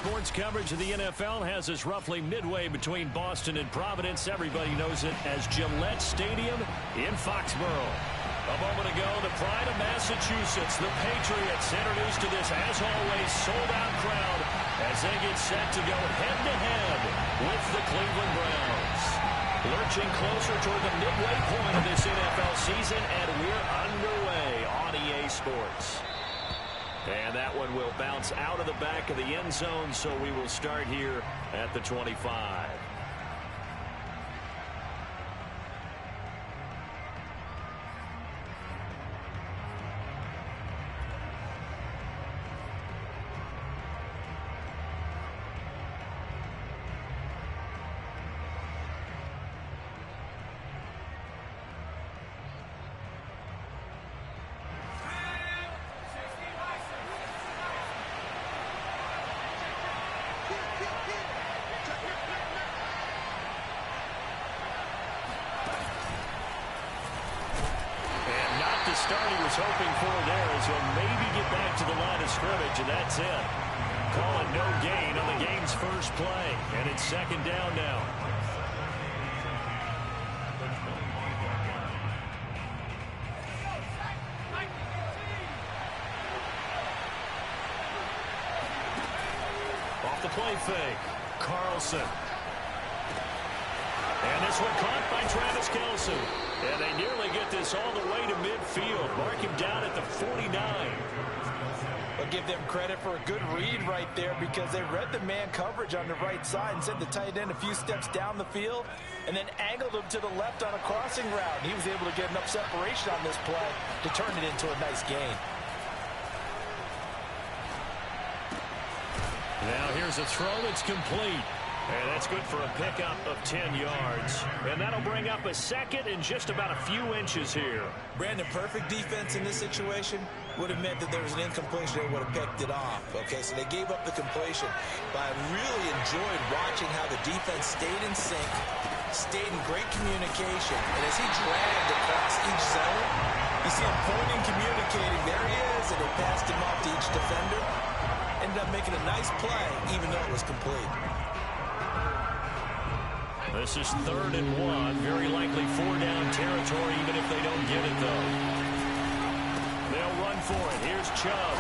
sports coverage of the NFL has us roughly midway between Boston and Providence. Everybody knows it as Gillette Stadium in Foxborough. A moment ago, the pride of Massachusetts, the Patriots, introduced to this, as always, sold-out crowd as they get set to go head-to-head with the Cleveland Browns. Lurching closer toward the midway point of this NFL season, and we're underway on EA Sports. And that one will bounce out of the back of the end zone, so we will start here at the 25. Start he was hoping for there is he'll maybe get back to the line of scrimmage, and that's it. Call it no gain on the game's first play, and it's second down now. Off the play fake, Carlson. And this one caught by Travis Kelce. And they nearly get this all the way to midfield. Mark him down at the 49. I'll give them credit for a good read right there because they read the man coverage on the right side and sent the tight end a few steps down the field and then angled him to the left on a crossing route. And he was able to get enough separation on this play to turn it into a nice gain. Now here's a throw that's complete. And that's good for a pickup of 10 yards. And that'll bring up a second and just about a few inches here. Brandon, perfect defense in this situation would have meant that there was an incompletion. They would have picked it off. Okay, so they gave up the completion. But I really enjoyed watching how the defense stayed in sync, stayed in great communication. And as he dragged across each zone, you see him pointing, communicating. There he is, and they passed him off to each defender. Ended up making a nice play, even though it was complete. This is 3rd and 1. Very likely 4-down territory, even if they don't get it, though. They'll run for it. Here's Chubb.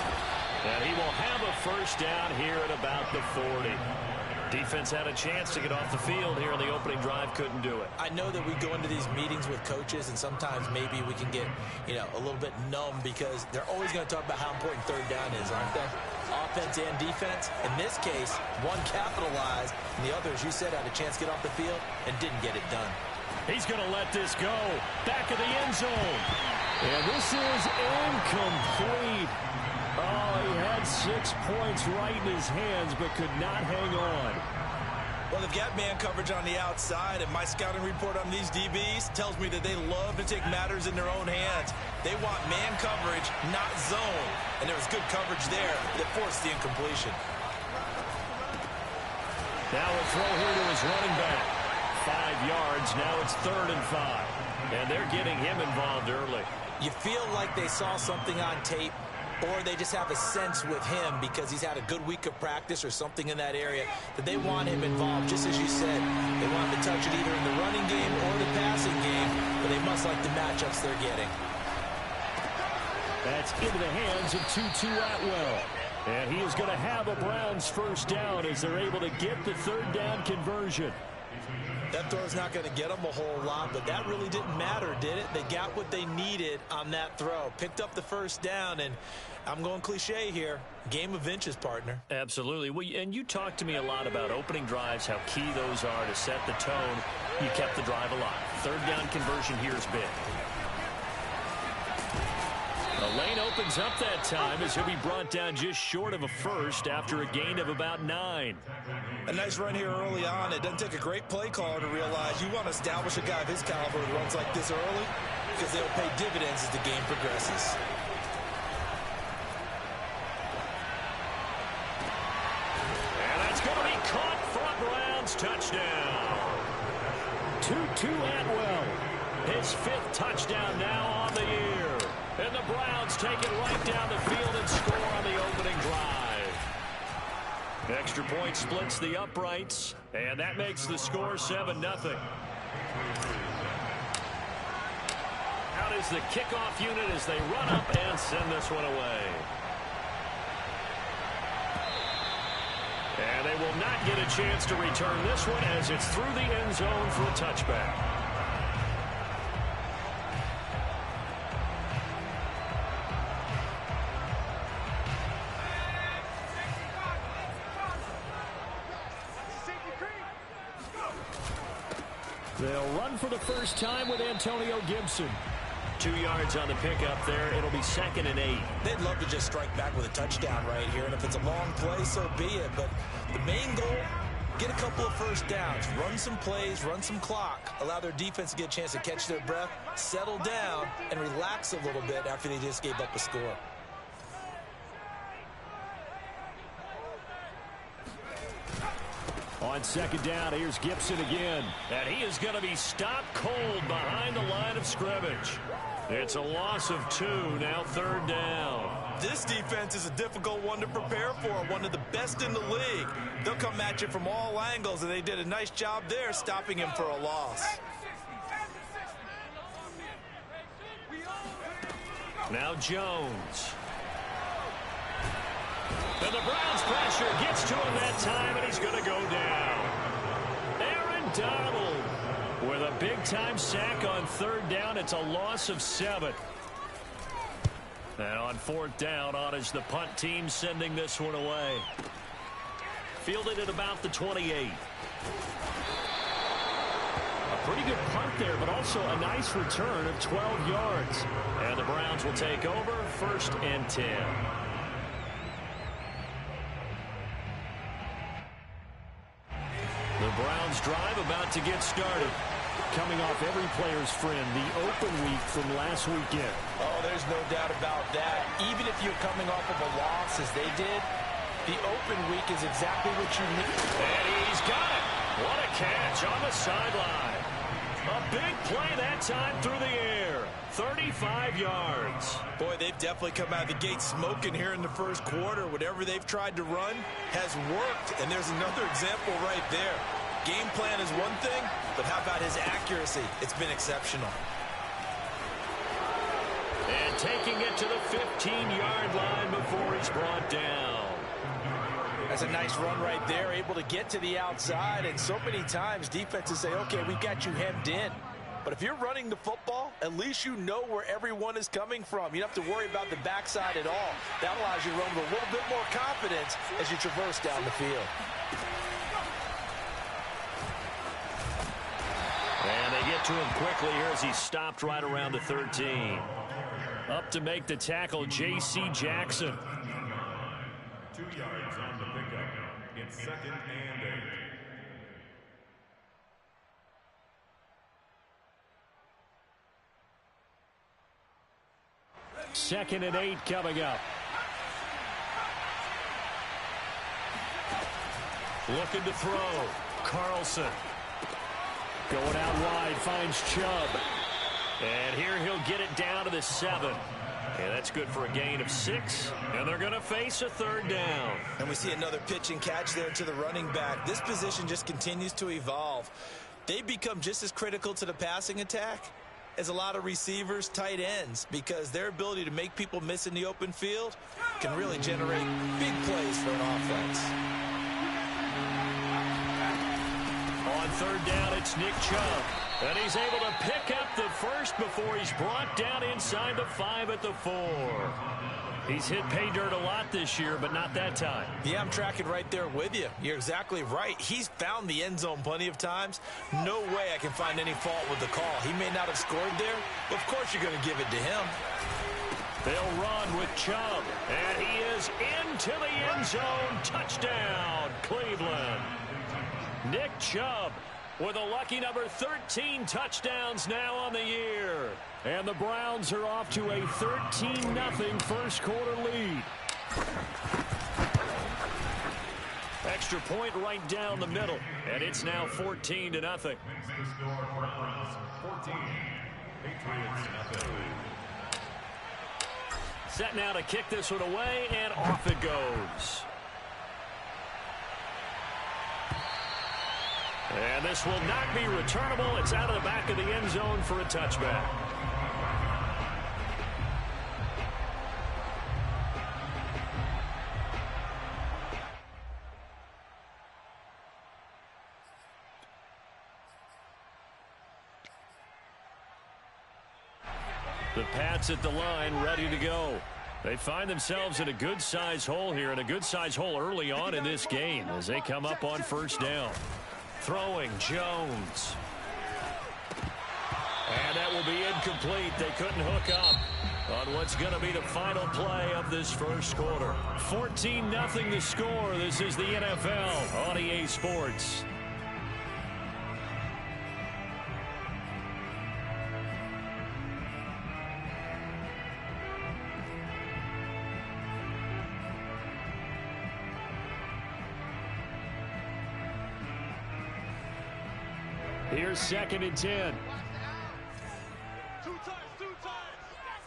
And he will have a first down here at about the 40. Defense had a chance to get off the field here in the opening drive. Couldn't do it. I know that we go into these meetings with coaches, and sometimes maybe we can get, a little bit numb because they're always going to talk about how important 3rd down is, aren't they? Offense and defense. In this case, one capitalized, and the other, as you said, had a chance to get off the field and didn't get it done. He's going to let this go. Back of the end zone. And this is incomplete. Oh, he had 6 points right in his hands, but could not hang on. Well, they've got man coverage on the outside, and my scouting report on these DBs tells me that they love to take matters in their own hands. They want man coverage, not zone. And there was good coverage there that forced the incompletion. Now a throw here to his running back. 5 yards. Now it's 3rd and 5. And they're getting him involved early. You feel like they saw something on tape, or they just have a sense with him because he's had a good week of practice or something in that area that they want him involved, just as you said. They want him to touch it either in the running game or the passing game, but they must like the matchups they're getting. That's into the hands of Tutu Atwell. And he is going to have a Browns first down as they're able to get the 3rd down conversion. That throw's not going to get them a whole lot, but that really didn't matter, did it? They got what they needed on that throw. Picked up the first down, and I'm going cliche here. Game of inches, partner. Absolutely. Well, and you talked to me a lot about opening drives, how key those are to set the tone. You kept the drive alive. 3rd down conversion here is big. The lane opens up that time as he'll be brought down just short of a first after a gain of about 9. A nice run here early on. It doesn't take a great play caller to realize you want to establish a guy of his caliber who runs like this early because they'll pay dividends as the game progresses. And that's going to be caught for a Browns touchdown. Tutu Atwell, his 5th touchdown now on the year. And the Browns take it right down the field and score on the opening drive. Extra extra point splits the uprights, and that makes the score 7-0. Out is the kickoff unit as they run up and send this one away. And they will not get a chance to return this one as it's through the end zone for a touchback. They'll run for the first time with Antonio Gibson. 2 yards on the pickup there. It'll be 2nd and 8. They'd love to just strike back with a touchdown right here, and if it's a long play, so be it. But the main goal, get a couple of first downs, run some plays, run some clock, allow their defense to get a chance to catch their breath, settle down, and relax a little bit after they just gave up a score. On 2nd down, here's Gibson again. And he is going to be stopped cold behind the line of scrimmage. It's a loss of 2, now 3rd down. This defense is a difficult one to prepare for, one of the best in the league. They'll come at you from all angles, and they did a nice job there stopping him for a loss. Now Jones. And the Browns pressure gets to him that time, and he's going to go down. Aaron Donald with a big-time sack on 3rd down. It's a loss of 7. And on 4th down, on is the punt team sending this one away. Fielded at about the 28. A pretty good punt there, but also a nice return of 12 yards. And the Browns will take over 1st and 10. The Browns drive about to get started. Coming off every player's friend, the open week from last weekend. Oh, there's no doubt about that. Even if you're coming off of a loss as they did, the open week is exactly what you need. And he's got it. What a catch on the sideline. A big play that time through the air. 35 yards. Boy, they've definitely come out of the gate smoking here in the first quarter. Whatever they've tried to run has worked, and there's another example right there. Game plan is one thing, but how about his accuracy? It's been exceptional. And taking it to the 15-yard line before he's brought down. That's a nice run right there, able to get to the outside, and so many times defenses say, okay, we've got you hemmed in. But if you're running the football, at least you know where everyone is coming from. You don't have to worry about the backside at all. That allows you to run with a little bit more confidence as you traverse down the field. And they get to him quickly here as he's stopped right around the 13. Up to make the tackle, J.C. Jackson. 2 yards on the pickup. It's 2nd and 8. Second and 8 coming up. Looking to throw. Carlson. Going out wide, finds Chubb. And here he'll get it down to the 7. And that's good for a gain of 6. And they're going to face a 3rd down. And we see another pitch and catch there to the running back. This position just continues to evolve. They become just as critical to the passing attack as a lot of receivers, tight ends, because their ability to make people miss in the open field can really generate big plays for an offense. On 3rd down, it's Nick Chubb. And he's able to pick up the first before he's brought down inside the 5 at the 4. He's hit pay dirt a lot this year, but not that time. Yeah, I'm tracking right there with you. You're exactly right. He's found the end zone plenty of times. No way I can find any fault with the call. He may not have scored there, but of course you're going to give it to him. They'll run with Chubb, and he is into the end zone. Touchdown, Cleveland. Nick Chubb with a lucky number 13 touchdowns now on the year. And the Browns are off to a 13-0 first quarter lead. Extra point right down the middle, and it's now 14-0. The score, Browns 14, Patriots nothing. Set now to kick this one away, and off it goes. And this will not be returnable. It's out of the back of the end zone for a touchback. The Pats at the line, ready to go. They find themselves in a good-sized hole here, and a good-sized hole early on in this game as they come up on first down. Throwing, Jones. And that will be incomplete. They couldn't hook up on what's going to be the final play of this first quarter. 14-0 the score. This is the NFL on EA Sports. Here's 2nd and 10. Two times.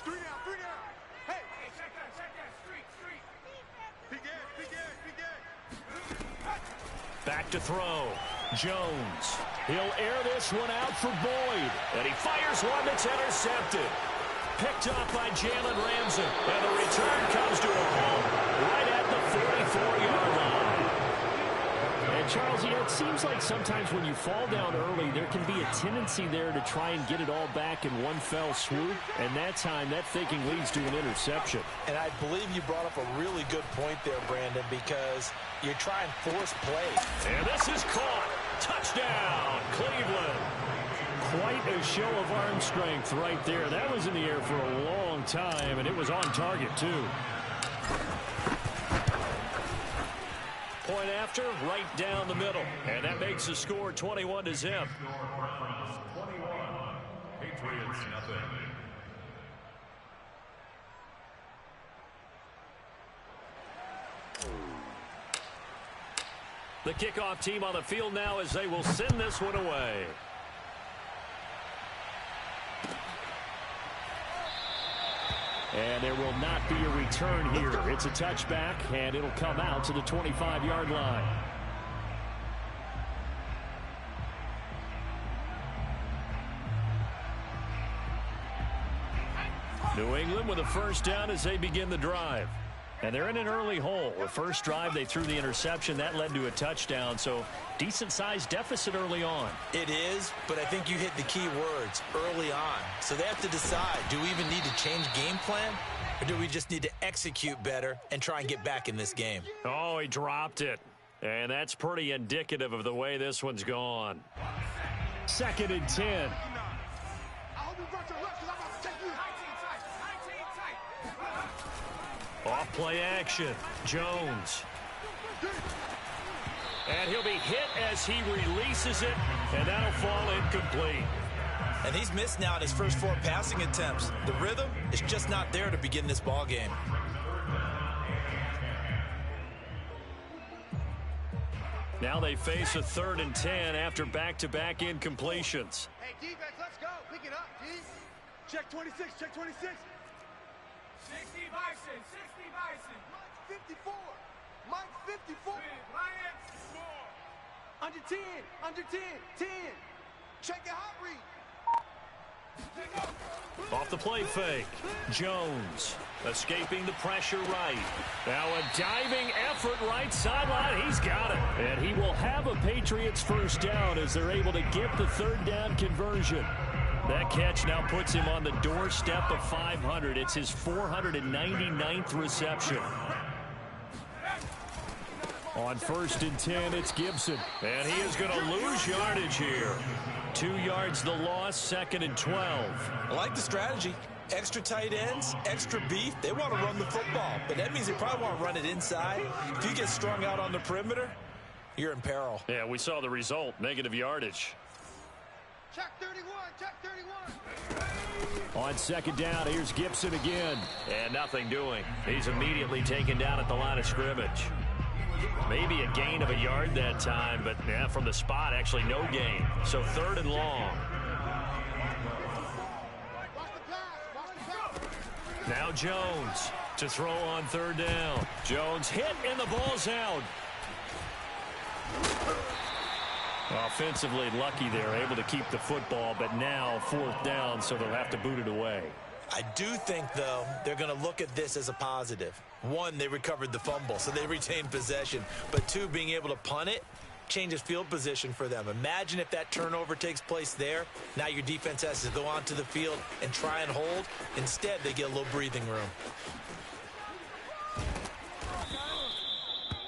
3 down. Hey, check that. Street. Big Back to throw. Jones. He'll air this one out for Boyd. And he fires one that's intercepted. Picked up by Jalen Ramsey. And the return comes to a home right at the 44-yard line. And Charles, it seems like sometimes when you fall down early, there can be a tendency there to try and get it all back in one fell swoop. And that time, that thinking leads to an interception. And I believe you brought up a really good point there, Brandon, because you're trying to force play. And this is caught. Touchdown, Cleveland. Quite a show of arm strength right there. That was in the air for a long time, and it was on target, too. Point after, right down the middle. And that makes the score 21-0. Score Browns 21, Patriots nothing. The kickoff team on the field now as they will send this one away. And there will not be a return here. It's a touchback, and it'll come out to the 25-yard line. New England with a first down as they begin the drive. And they're in an early hole. The first drive, they threw the interception. That led to a touchdown, so decent-sized deficit early on. It is, but I think you hit the key words, early on. So they have to decide, do we even need to change game plan, or do we just need to execute better and try and get back in this game? Oh, he dropped it. And that's pretty indicative of the way this one's gone. 2nd and 10. Off play action. Jones. And he'll be hit as he releases it, and that'll fall incomplete. And he's missed now in his first 4 passing attempts. The rhythm is just not there to begin this ball game. Now they face a 3rd and 10 after back-to-back incompletions. Hey, defense, let's go. Pick it up, G. Check 26, check 26. 60 Bison, 60 Bison. Mike's 54. Mike's 54. Lions 4. Under 10, 10. Check your hot read. Off the play fake. Jones escaping the pressure right. Now a diving effort right sideline. He's got it. And he will have a Patriots first down as they're able to get the 3rd down conversion. That catch now puts him on the doorstep of 500. It's his 499th reception. On 1st and 10, it's Gibson. And he is going to lose yardage here. 2 yards the loss, 2nd and 12. I like the strategy. Extra tight ends, extra beef. They want to run the football, but that means they probably want to run it inside. If you get strung out on the perimeter, you're in peril. Yeah, we saw the result, negative yardage. Check 31, check 31. On 2nd down, here's Gibson again. And nothing doing. He's immediately taken down at the line of scrimmage. Maybe a gain of a yard that time, but yeah, from the spot, actually no gain. So 3rd and long. Now Jones to throw on 3rd down. Jones hit and the ball's out. Offensively lucky there, able to keep the football, but now 4th down, so they'll have to boot it away. I do think, though, they're going to look at this as a positive. 1, they recovered the fumble, so they retained possession. But 2, being able to punt it changes field position for them. Imagine if that turnover takes place there. Now your defense has to go onto the field and try and hold. Instead, they get a little breathing room.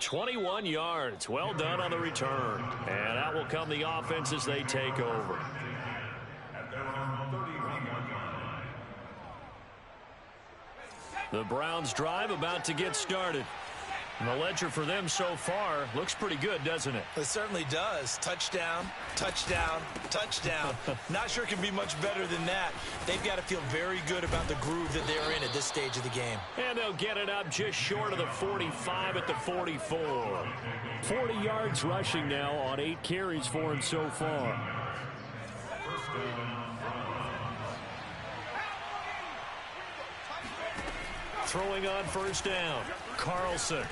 21 yards. Well done on the return. And that will come the offense as they take over. The Browns drive about to get started. And the ledger for them so far looks pretty good, doesn't it? It certainly does. Touchdown, touchdown, touchdown. Not sure it can be much better than that. They've got to feel very good about the groove that they're in at this stage of the game. And they'll get it up just short of the 45 at the 44. 40 yards rushing now on 8 carries for him so far. Throwing on 1st down, Carlson.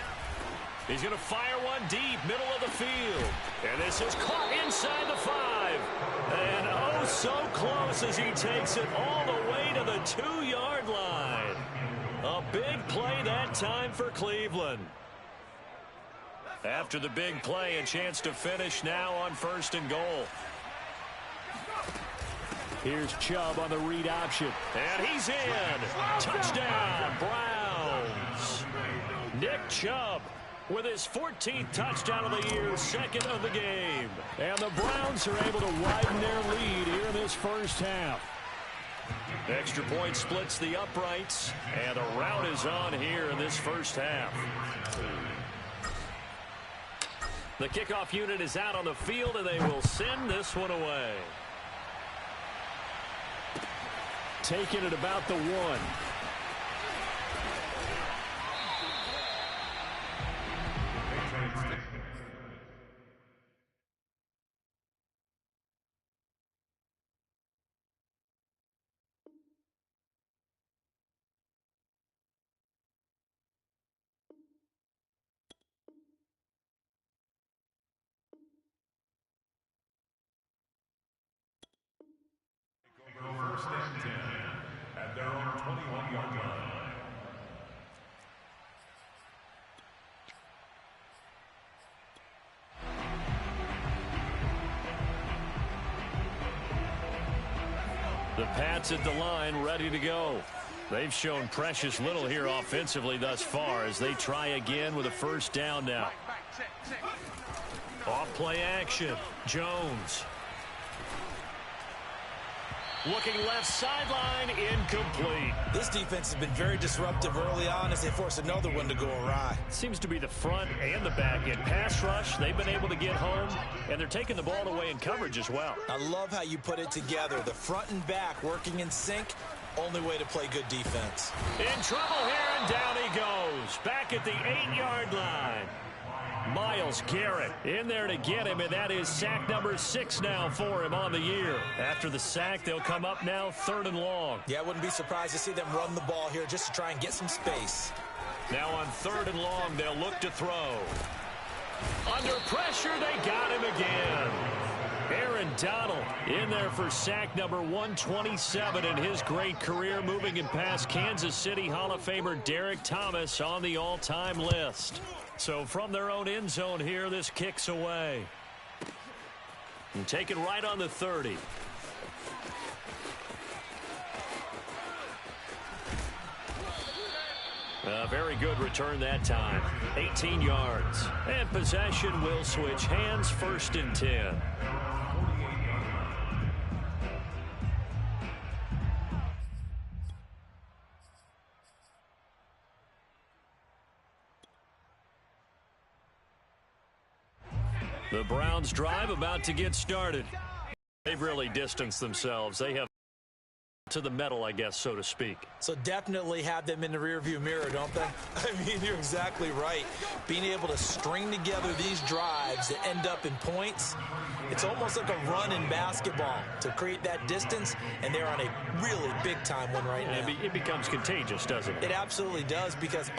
He's going to fire one deep, middle of the field. And this is caught inside the 5. And oh, so close as he takes it all the way to the 2-yard line. A big play that time for Cleveland. After the big play, a chance to finish now on 1st and goal. Here's Chubb on the read option. And he's in. Touchdown, Browns. Nick Chubb with his 14th touchdown of the year, 2nd of the game. And the Browns are able to widen their lead here in this first half. Extra point splits the uprights, and the rout is on here in this first half. The kickoff unit is out on the field, and they will send this one away. Taking it about the 1. First and 10 at their own 21-yard line. The Pats at the line, ready to go. They've shown precious little here offensively thus far as they try again with a 1st down now. Off play action. Jones. Looking left sideline, incomplete. This defense has been very disruptive early on as they force another one to go awry. Seems to be the front and the back end. Pass rush, they've been able to get home, and they're taking the ball away in coverage as well. I love how you put it together. The front and back working in sync. Only way to play good defense. In trouble here, and down he goes. Back at the 8-yard line. Myles Garrett in there to get him, and that is sack number 6 now for him on the year. After the sack, they'll come up now 3rd and long. Yeah, I wouldn't be surprised to see them run the ball here just to try and get some space. Now on 3rd and long, they'll look to throw. Under pressure, they got him again. Aaron Donald in there for sack number 127 in his great career, moving and past Kansas City Hall of Famer Derek Thomas on the all-time list. So from their own end zone here, this kicks away. And taken right on the 30. A very good return that time. 18 yards. And possession will switch hands, 1st and 10. The Browns drive about to get started. They've really distanced themselves. They have to the metal, I guess, so to speak. So definitely have them in the rearview mirror, don't they? I mean, you're exactly right. Being able to string together these drives that end up in points, it's almost like a run in basketball to create that distance, and they're on a really big-time one right now. It becomes contagious, doesn't it? It absolutely does, because